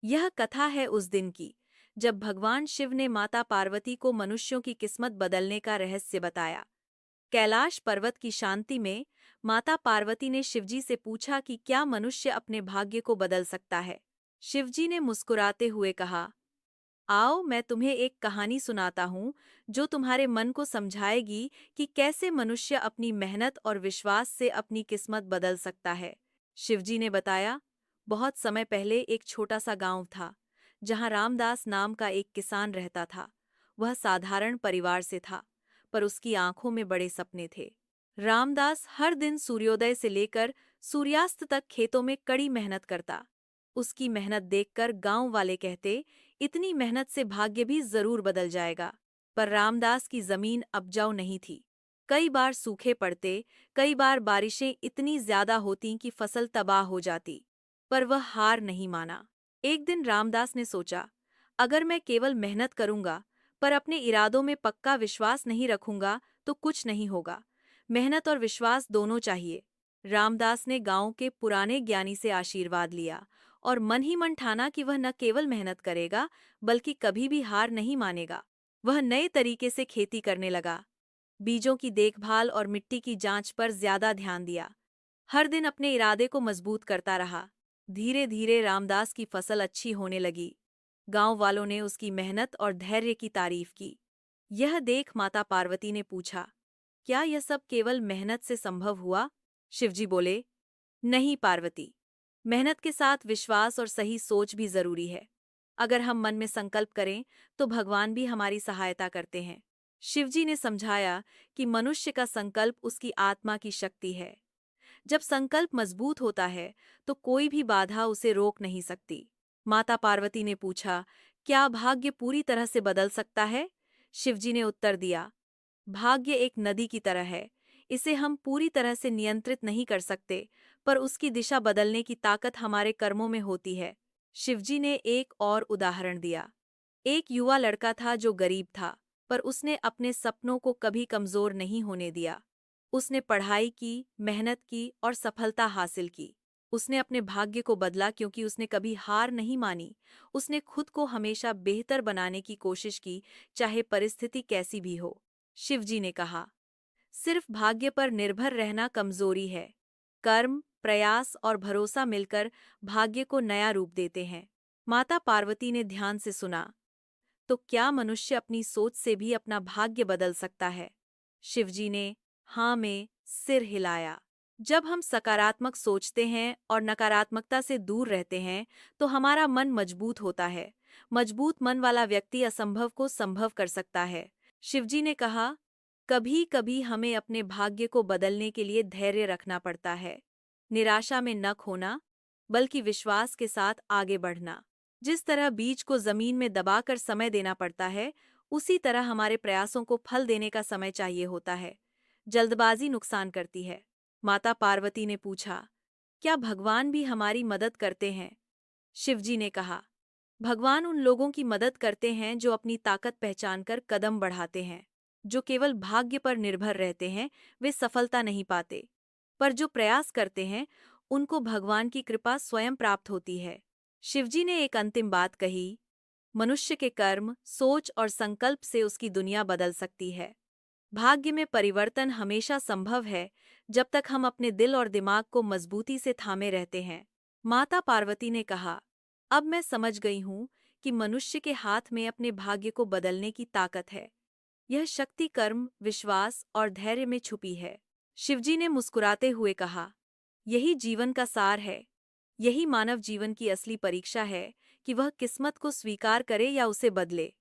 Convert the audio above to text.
यह कथा है उस दिन की, जब भगवान शिव ने माता पार्वती को मनुष्यों की किस्मत बदलने का रहस्य बताया। कैलाश पर्वत की शांति में माता पार्वती ने शिवजी से पूछा कि क्या मनुष्य अपने भाग्य को बदल सकता है। शिवजी ने मुस्कुराते हुए कहा, आओ मैं तुम्हें एक कहानी सुनाता हूँ जो तुम्हारे मन को समझाएगी कि कैसे मनुष्य अपनी मेहनत और विश्वास से अपनी किस्मत बदल सकता है। शिवजी ने बताया, बहुत समय पहले एक छोटा सा गांव था, जहाँ रामदास नाम का एक किसान रहता था। वह साधारण परिवार से था, पर उसकी आंखों में बड़े सपने थे। रामदास हर दिन सूर्योदय से लेकर सूर्यास्त तक खेतों में कड़ी मेहनत करता। उसकी मेहनत देखकर गांव वाले कहते, इतनी मेहनत से भाग्य भी जरूर बदल जाएगा। पर रामदास की जमीन उपजाऊ नहीं थी। कई बार सूखे पड़ते, कई बार बारिशें इतनी ज्यादा होती कि फसल तबाह हो जाती। पर वह हार नहीं माना। एक दिन रामदास ने सोचा, अगर मैं केवल मेहनत करूंगा पर अपने इरादों में पक्का विश्वास नहीं रखूंगा तो कुछ नहीं होगा। मेहनत और विश्वास दोनों चाहिए। रामदास ने गांव के पुराने ज्ञानी से आशीर्वाद लिया और मन ही मन ठाना कि वह न केवल मेहनत करेगा बल्कि कभी भी हार नहीं मानेगा। वह नए तरीके से खेती करने लगा, बीजों की देखभाल और मिट्टी की जांच पर ज्यादा ध्यान दिया। हर दिन अपने इरादे को मजबूत करता रहा। धीरे धीरे रामदास की फसल अच्छी होने लगी। गांव वालों ने उसकी मेहनत और धैर्य की तारीफ की। यह देख माता पार्वती ने पूछा, क्या यह सब केवल मेहनत से संभव हुआ? शिवजी बोले, नहीं पार्वती, मेहनत के साथ विश्वास और सही सोच भी जरूरी है। अगर हम मन में संकल्प करें तो भगवान भी हमारी सहायता करते हैं। शिवजी ने समझाया कि मनुष्य का संकल्प उसकी आत्मा की शक्ति है। जब संकल्प मजबूत होता है तो कोई भी बाधा उसे रोक नहीं सकती। माता पार्वती ने पूछा, क्या भाग्य पूरी तरह से बदल सकता है? शिवजी ने उत्तर दिया, भाग्य एक नदी की तरह है। इसे हम पूरी तरह से नियंत्रित नहीं कर सकते, पर उसकी दिशा बदलने की ताकत हमारे कर्मों में होती है। शिवजी ने एक और उदाहरण दिया। एक युवा लड़का था जो गरीब था, पर उसने अपने सपनों को कभी कमजोर नहीं होने दिया। उसने पढ़ाई की, मेहनत की और सफलता हासिल की। उसने अपने भाग्य को बदला क्योंकि उसने कभी हार नहीं मानी। उसने खुद को हमेशा बेहतर बनाने की कोशिश की, चाहे परिस्थिति कैसी भी हो। शिवजी ने कहा, सिर्फ भाग्य पर निर्भर रहना कमजोरी है। कर्म, प्रयास और भरोसा मिलकर भाग्य को नया रूप देते हैं। माता पार्वती ने ध्यान से सुना, तो क्या मनुष्य अपनी सोच से भी अपना भाग्य बदल सकता है? शिवजी ने हाँ में सिर हिलाया। जब हम सकारात्मक सोचते हैं और नकारात्मकता से दूर रहते हैं तो हमारा मन मजबूत होता है। मजबूत मन वाला व्यक्ति असंभव को संभव कर सकता है। शिवजी ने कहा, कभी कभी हमें अपने भाग्य को बदलने के लिए धैर्य रखना पड़ता है। निराशा में न खोना, बल्कि विश्वास के साथ आगे बढ़ना। जिस तरह बीज को जमीन में दबाकर समय देना पड़ता है, उसी तरह हमारे प्रयासों को फल देने का समय चाहिए होता है। जल्दबाजी नुकसान करती है। माता पार्वती ने पूछा, क्या भगवान भी हमारी मदद करते हैं? शिवजी ने कहा, भगवान उन लोगों की मदद करते हैं जो अपनी ताकत पहचानकर कदम बढ़ाते हैं। जो केवल भाग्य पर निर्भर रहते हैं वे सफलता नहीं पाते, पर जो प्रयास करते हैं उनको भगवान की कृपा स्वयं प्राप्त होती है। शिवजी ने एक अंतिम बात कही, मनुष्य के कर्म, सोच और संकल्प से उसकी दुनिया बदल सकती है। भाग्य में परिवर्तन हमेशा संभव है जब तक हम अपने दिल और दिमाग को मजबूती से थामे रहते हैं। माता पार्वती ने कहा, अब मैं समझ गई हूँ कि मनुष्य के हाथ में अपने भाग्य को बदलने की ताकत है। यह शक्ति कर्म, विश्वास और धैर्य में छुपी है। शिवजी ने मुस्कुराते हुए कहा, यही जीवन का सार है। यही मानव जीवन की असली परीक्षा है कि वह किस्मत को स्वीकार करे या उसे बदले।